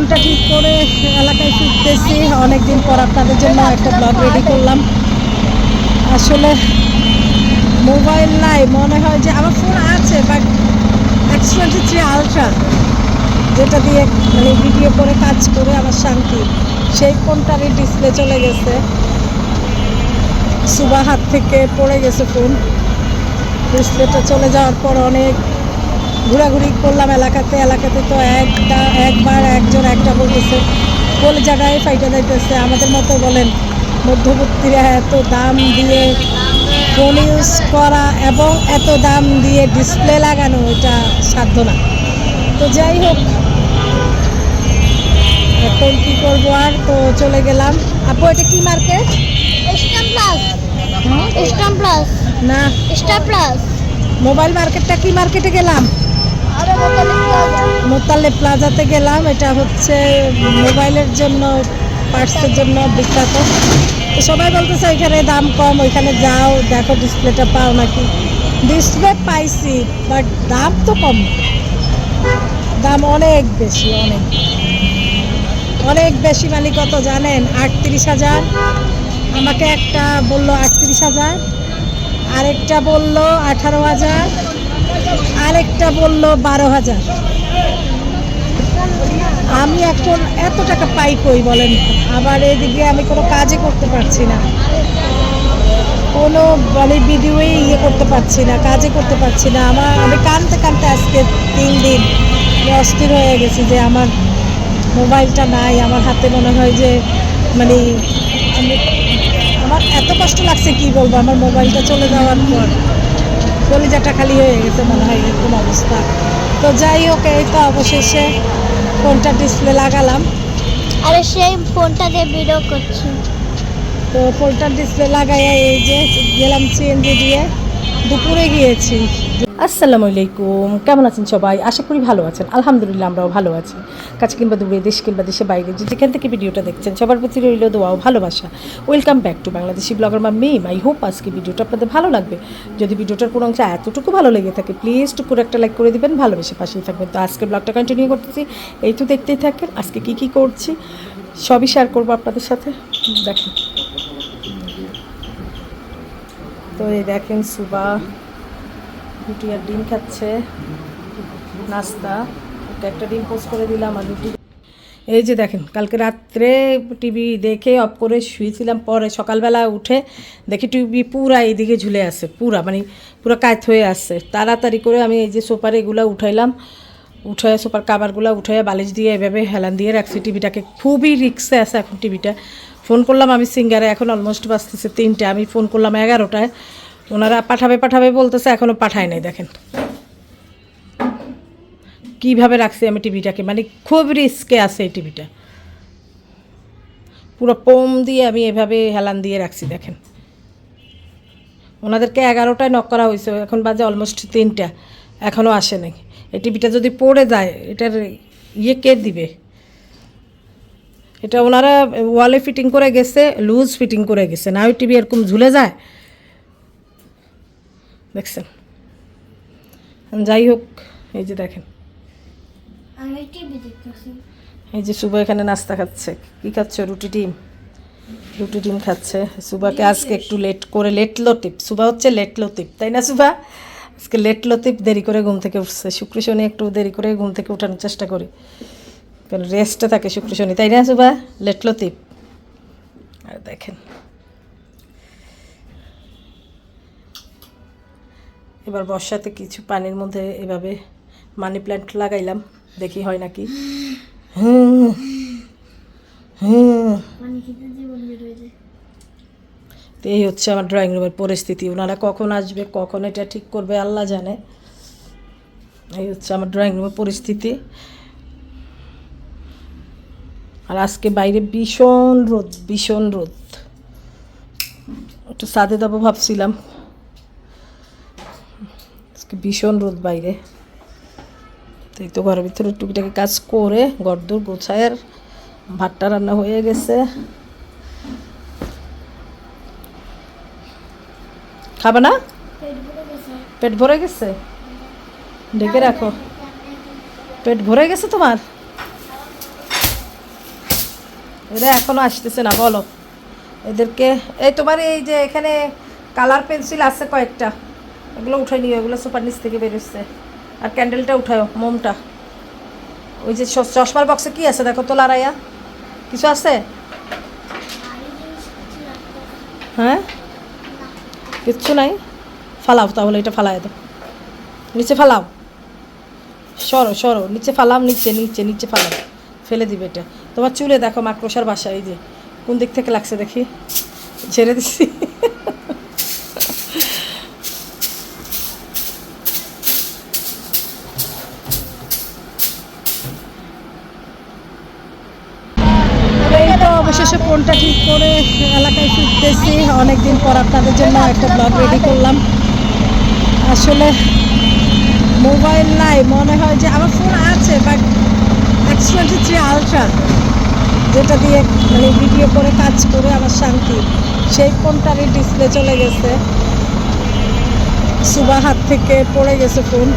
ফোনটা ঠিক করে এলাকায় ফিরতেছি। অনেকদিন পর আপনাদের জন্য একটা ব্লগ রেডি করলাম। আসলে মোবাইল নাই, মনে হয় যে আমার ফোন আছে বাট X23 আলট্রা, যেটা দিয়ে মানে ভিডিও করে কাজ করে আমার শান্তি, সেই ফোনটারই ডিসপ্লে চলে গেছে। সুবা হাত থেকে পড়ে গেছে ফোন। ডিসপ্লেটা চলে যাওয়ার পর অনেক ঘোরাঘুরি করলাম এলাকাতে তো একবার একজন একটা বলতেছে বলে জায়গায় ফাইটা যাইতেছে। আমাদের মতো বলেন মধ্যবর্তীরা এত দাম দিয়ে ফোন ইউজ করা এবং এত দাম দিয়ে ডিসপ্লে লাগানো, এটা সাধ্য না। তো যাই হোক, এখন কী করবো আর, তো চলে গেলাম। আপু এটা কি মার্কেট? না, মোবাইল মার্কেটটা কি মার্কেটে গেলাম? মোতালেব প্লাজাতে গেলাম। এটা হচ্ছে মোবাইলের জন্য, পার্টসের জন্য বিখ্যাত। তো সবাই বলতেছে ওইখানে দাম কম, ওইখানে যাও দেখো ডিসপ্লেটা পাও নাকি। ডিসপ্লে পাইছি বাট দাম তো কম, দাম অনেক বেশি, অনেক বেশি। মানে কত জানেন? 38,000। আমাকে একটা বললো 38,000, আরেকটা বললো 18,000, আরেকটা বললো 12,000। আমি এখন এত টাকা পাই কই বলেন? আবার এদিকে আমি কোনো কাজই করতে পারছি না, কোনো মানে ভিডিওই করতে পারছি না, কাজই করতে পারছি না। আমি কানতে আজকে 3 দিন অস্থির হয়ে গেছি যে আমার মোবাইলটা নাই আমার হাতে। মনে হয় যে মানে আমার এত কষ্ট লাগছে কি বলবো। আমার মোবাইলটা চলে যাওয়ার পর কলিজাটা খালি হয়ে গেছে মনে হয়, এরকম অবস্থা। তো যাই হোক, এই তো অবশেষে ফোনটা ডিসপ্লে লাগালাম। আরে সেই ফোনটা দিয়ে ভিডিও করছি। তো ফোনটার ডিসপ্লে লাগাইয়া এই যে গেলাম সিএনজি দিয়ে, দুপুরে গিয়েছি। আসসালামু আলাইকুম, কেমন আছেন সবাই? আশা করি ভালো আছেন। আলহামদুলিল্লাহ আমরাও ভালো আছি। কাছে কিংবা দূরে, দেশ কিংবা দেশের বাইরে, যেখান থেকে ভিডিওটা দেখছেন সবার প্রতি রইল দোয়া ও ভালোবাসা। Welcome back to Bangladeshi blogger মা মেম। আই হোপ আজকে ভিডিওটা আপনাদের ভালো লাগবে। যদি ভিডিওটার কোনো অংশ এতটুকু ভালো লেগে থাকে প্লিজ টুকুর একটা লাইক করে দিবেন, ভালোবেসে পাশেই থাকবেন। তো আজকে ব্লগটা কন্টিনিউ করতেছি, এই তো দেখতেই থাকেন। আজকে কী করছি সবই শেয়ার করবো আপনাদের সাথে, দেখেন। তো এই দেখেন সুবা রুটি আর ডিম খাচ্ছে, নাস্তা। ওকে একটা ডিম পোস্ট করে দিলাম আর রুটি। এই যে দেখেন, কালকে রাত্রে টিভি দেখে অফ করে শুয়েছিলাম, পরে সকালবেলা উঠে দেখি টিভি পুরা এইদিকে ঝুলে আছে, পুরা কাত হয়ে আসছে। তাড়াতাড়ি করে আমি এই যে সোফার এগুলো উঠাইলাম, সোফার কাভারগুলো উঠাইয়া বালিশ দিয়ে এভাবে হেলান দিয়ে রাখছি। টিভিটাকে খুবই রিক্সে আছে এখন টিভিটা। ফোন করলাম আমি সিঙ্গারে, এখন অলমোস্ট বাজতেছে 3টে। আমি ফোন করলাম 11টায়, ওনারা পাঠাবে বলতেছে, এখনও পাঠায় নাই। দেখেন কীভাবে রাখছি আমি টিভিটাকে, মানে খুব রিস্কে আছে এই টিভিটা। পুরো পোম দিয়ে আমি এভাবে হেলান দিয়ে রাখছি। দেখেন ওনাদেরকে 11টায় নক করা হয়েছে, এখন বাজে অলমোস্ট 3টা, এখনও আসে নাই। এই টিভিটা যদি পড়ে যায় এটার কে দিবে? এটা ওনারা ওয়ালে ফিটিং করে গেছে, লুজ ফিটিং করে গেছে, না ওই টিভি এরকম ঝুলে যায়। দেখছেন? যাই হোক, এই যে দেখেন, এই যে সুবা এখানে নাস্তা খাচ্ছে। কি খাচ্ছে? রুটি ডিম খাচ্ছে। সুবাকে আজকে একটু লেট লতিফ। সুবা হচ্ছে লেট লতিফ, তাই না সুবা? আজকে লেট লতিফ দেরি করে ঘুম থেকে উঠছে। শুক্র শনি একটু দেরি করে ঘুম থেকে উঠানোর চেষ্টা করি, কারণ রেস্টে থাকে শুক্র শনি, তাই না সুবা? লেট লতিফ। আর দেখেন এবার বর্ষাতে কিছু পানির মধ্যে এভাবে মানি প্ল্যান্ট লাগাইলাম, দেখি হয় নাকি। তো এই হচ্ছে আমার ড্রয়িং রুমের পরিস্থিতি। ওনারা কখন আসবে, কখন এটা ঠিক করবে আল্লাহ জানে। এই হচ্ছে আমার ড্রয়িং রুমের পরিস্থিতি। আর আজকে বাইরে ভীষণ রোদ। একটু ছাদে যাবো ভাবছিলাম, আজকে ভীষণ রোদ বাইরে। এই তো ঘরের ভিতরে টুকিটাকি কাজ করে ঘরদোর গোছায়, আর ভাতটা রান্না হয়ে গেছে। খাবে না? পেট ভরে গেছে? ঢেকে রাখো। পেট ভরে গেছে তোমার? এরা এখনো আসতেছে না, বলো এদেরকে। এই তোমার এই যে এখানে কালার পেন্সিল আছে কয়েকটা, এগুলো উঠাই নিও, এগুলো সুপার নিচ থেকে বেরোচ্ছে। আর ক্যান্ডেলটা উঠাও, মোমটা। ওই যে চশমার বক্সে কি আছে দেখো তো লারাইয়া, কিছু আছে? হ্যাঁ, কিচ্ছু নাই। ফালাও তাহলে, এটা ফালাই দাও, নিচে ফালাও। সরো সরো, নিচে ফালাম, নিচে নিচে নিচে ফালাও, ফেলে দিবে এটা। তোমার চুলে দেখো মাকড়সার বাসা, এই যে কোন দিক থেকে লাগছে দেখি, ছেড়ে দিচ্ছি। এই তো অবশেষে ফোনটা ঠিক করে এলাকায় ফিরতেছি। অনেকদিন পর আপনাদের জন্য একটা ব্লগ রেডি করলাম। আসলে মোবাইল নাই, মনে হয় যে আমার ফোন আছে, বাট X23 আলট্রা, যেটা দিয়ে মানে ভিডিও করে কাজ করে আমার শান্তি, সেই ফোনটারই ডিসপ্লে চলে গেছে। সুবা হাত থেকে পড়ে গেছে ফোন,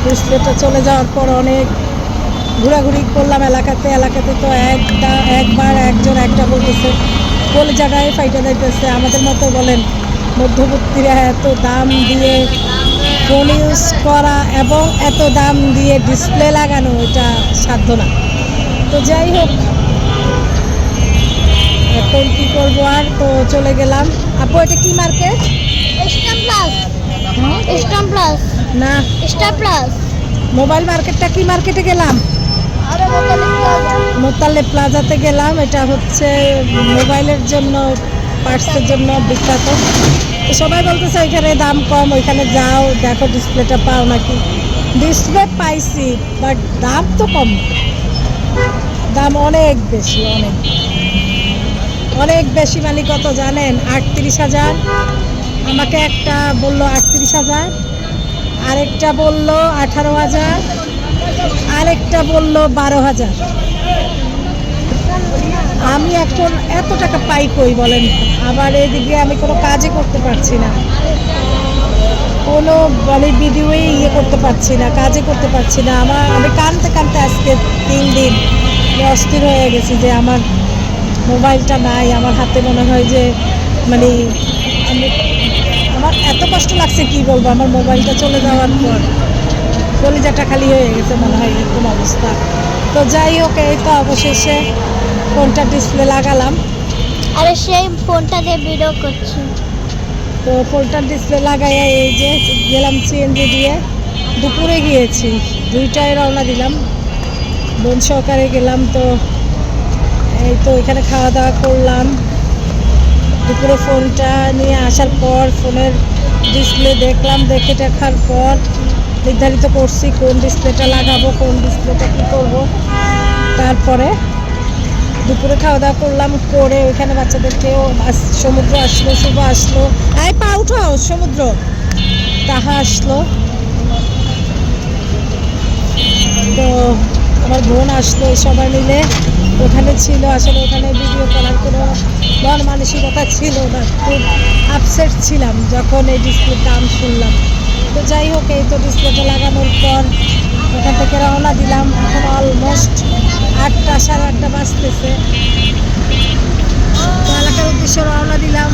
ডিসপ্লেটা চলে যাওয়ার পর অনেক ঘোরাঘুরি করলাম এলাকাতে। এলাকাতে তো একবার একজন একটা বলতেছে, বলে জায়গায় ফাইটা যাইতেছে। আমাদের মতো বলেন মধ্যবর্তীরা এত দাম দিয়ে ফোন ইউজ করা এবং এত দাম দিয়ে ডিসপ্লে লাগানো, এটা সাধ্য না। তো যাই হোক, এখন কী করবো আর, তো চলে গেলাম। আপু এটা কি market? Star plus, star plus না, স্টার প্লাস। মোবাইল মার্কেটটা কি মার্কেটে গেলাম? আরে মোতালে প্লাজাতে গেলাম। এটা হচ্ছে মোবাইলের জন্য, পার্টসের জন্য বিখ্যাত। তো সবাই বলতেছে ওইখানে দাম কম, ওইখানে যাও দেখো ডিসপ্লেটা পাও নাকি। ডিসপ্লে পাইছি, বাট দাম তো কম, দাম অনেক বেশি, অনেক অনেক বেশি। মানে কত জানেন? 38,000। আমাকে একটা বললো 38,000, আরেকটা বললো 18,000, আরেকটা বললো 12,000। আমি এখন এত টাকা পাই কই বলেন? আবার এদিকে আমি কোনো কাজই করতে পারছি না, কোনো মানে ভিডিওই করতে পারছি না, কাজই করতে পারছি না। আমি কানতে কানতে আজকে 3 দিন অস্থির হয়ে গেছি যে আমার মোবাইলটা নাই আমার হাতে। মনে হয় যে মানে আমার এত কষ্ট লাগছে কি বলবো, আমার মোবাইলটা চলে যাওয়ার পর কলিজাটা খালি হয়ে গেছে মনে হয়, এরকম অবস্থা। তো যাই হোক, এই তো অবশেষে ফোনটা ডিসপ্লে লাগালাম। আরে সেই ফোনটা দিয়ে ভিডিও করছি। তো ফোনটার ডিসপ্লে লাগাই এই যে গেলাম সিএনজি দিয়ে। দুপুরে গিয়েছি, 2টায় রওনা দিলাম, বোন সহকারে গেলাম। তো এই তো এখানে খাওয়া দাওয়া করলাম। দুপুরে ফোনটা নিয়ে আসার পর ফোনের ডিসপ্লে দেখলাম, দেখে দেখার পর নির্ধারিত করছি কোন ডিসপ্লেটা লাগাবো, কোন ডিসপ্লেটা কী করবো। তারপরে দুপুরে খাওয়া দাওয়া করলাম, করে ওইখানে বাচ্চাদেরকেও সমুদ্র আসলো, শুভ আসলো, আই পা উঠাও, সমুদ্র তাহা আসলো। তো আমার বোন আসলো, সবাই মিলে ওখানে ছিল। আসলে ওখানে ভিডিও করার কোনো মন মানসিকতা ছিল না, খুব আপসেট ছিলাম যখন এই ডিসপ্লের দাম শুনলাম। তো যাই হোক, এই তো ডিসপ্লেটা লাগানোর পর ওখান থেকে রওনা দিলাম। এখন অলমোস্ট 8টা, 8:30 বাজতেছে। তো এলাকার উদ্দেশ্যে রওনা দিলাম।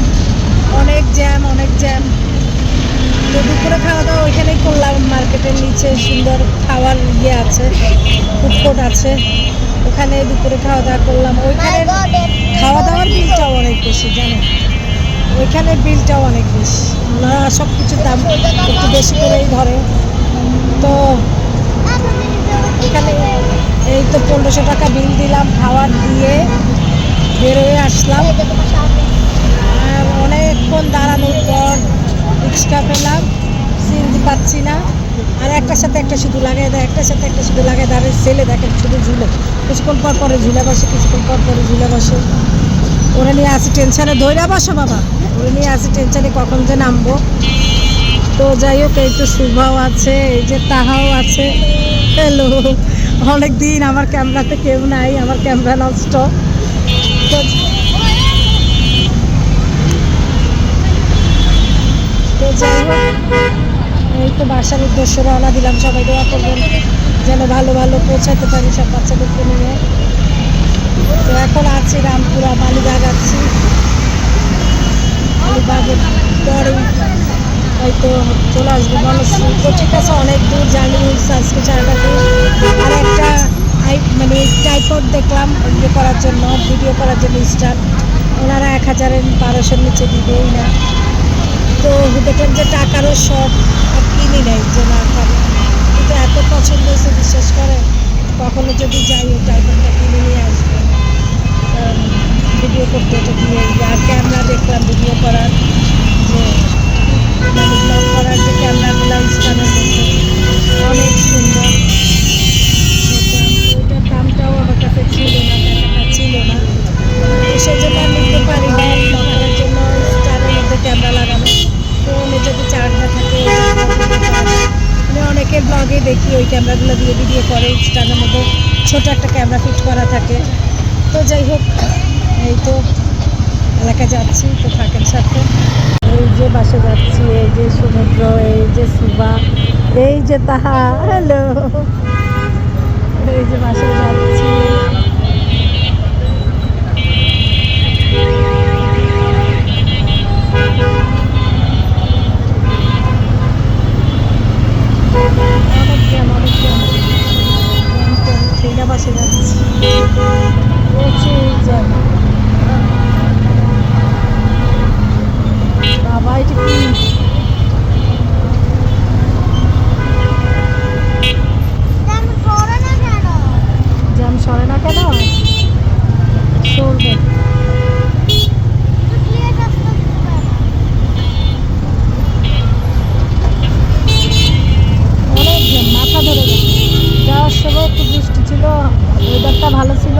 অনেক জ্যাম, অনেক জ্যাম। তো দুপুরে খাওয়া দাওয়া ওইখানেই করলাম, মার্কেটের নিচে সুন্দর খাওয়ার ইয়ে আছে, ফুডকোর্ট আছে, ওখানে দুপুরে খাওয়া দাওয়া করলাম। ওইখানে খাওয়া দাওয়ার বিলটাও অনেক বেশি, জানেন, ওইখানে বিলটাও অনেক বেশি। ওনারা সব কিছুর দাম একটু বেশি করেই ধরে। তো এখানে এই তো 1500 টাকা বিল দিলাম, খাবার দিয়ে বেরোয় আসলাম। আর অনেকক্ষণ দাঁড়ানোর পর রিক্সা পেলাম, সিএনজি পাচ্ছি না। আর একটার সাথে একটা শুধু লাগাই দেয়, একটার সাথে একটা শুধু লাগাই দেয়। আর ছেলে দেখেন শুধু ঝুলে, কিছুক্ষণ পর পরে ঝুলে বসে, কিছুক্ষণ পর পরে ঝুলে বসে। ওরা নিয়ে আসি টেনশানে, ধৈর্য বসো বাবা, ওরা নিয়ে আসি টেনশানে কখন যে নামবো। তো যাই হোক, এই তো শুভাও আছে, এই যে তাহাও আছে। হ্যালো, অনেক দিন আমার ক্যামেরাতে কেউ নাই, আমার ক্যামেরা নষ্ট। তো যাই হোক, এই তো বাসার উদ্দেশ্যে রওনা দিলাম। সবাই দোয়া করবেন যেন ভালো ভালো পৌঁছাতে পারি সব বাচ্চাদেরকে নিয়ে। তো এখন আছি রামপুরা, মালিবাগ আছি। মালিবাগের পরে হয়তো চলে আসবো বনশ্রী। তো ঠিক আছে, অনেক দূর জার্নি হয়েছে আজকে, সারাটা দিন। আর একটা মানে ট্রাইপড দেখলাম ইয়ে করার জন্য, ভিডিও করার জন্য স্টার, ওনারা 1,1200-র নিচে দিবেই না। তো দেখলাম যে টাকারও শর্ট, আর কিনি নেই যে না পারি। কিন্তু এত পছন্দ হয়েছে বিশ্বাস করে, কখনো যদি যাই ওই ট্রাইপডটা কিনে নিয়ে আসবো ভিডিও করতে। এটা দিয়ে আর ক্যামেরা দেখলাম ভিডিও করার, যে মানে ব্লগ করার যে ক্যামেরাগুলো স্টানের মধ্যে অনেক সুন্দর। ওইটার দামটাও আমার কাছে ছিল না, টাকাটা ছিল না, তো সেজন্য আমি নিতে পারি না। ব্লগ করার জন্য স্টানের মধ্যে ক্যামেরা লাগানো, ফোনে যদি চার্জ না থাকে মানে অনেকের ব্লগে দেখি ওই ক্যামেরাগুলো দিয়ে ভিডিও করে, স্টানের মধ্যে ছোট একটা ক্যামেরা ফিট করা থাকে। তো যাই হোক, এই তো এলাকায় যাচ্ছি, তো থাকেন সাথে। এই যে বাসে যাচ্ছি, এই যে সমুদ্র, এই যে সুবা, এই যে তাহা, হ্যালো, এই যে বাসে যাচ্ছি। অনেক জ্যাম, অনেক জ্যাম, ট্রেনে বাসে যাচ্ছি, প্রচুর জ্যাম। বাবা এটা কি? জ্যাম সরে না কেন? সরবে। অনেক জ্যাম, মাথা ধরে গেছে। যাওয়ার সময় একটু বৃষ্টি ছিল, ওয়েদারটা ভালো ছিল।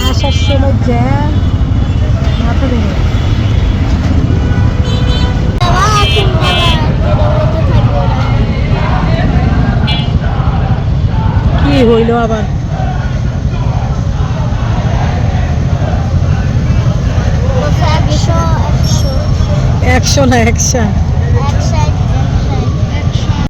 আসার সময় জ্যাম, মাথা ধরে গেছে। কি হইলো আবার? একশো না, অ্যাকশন।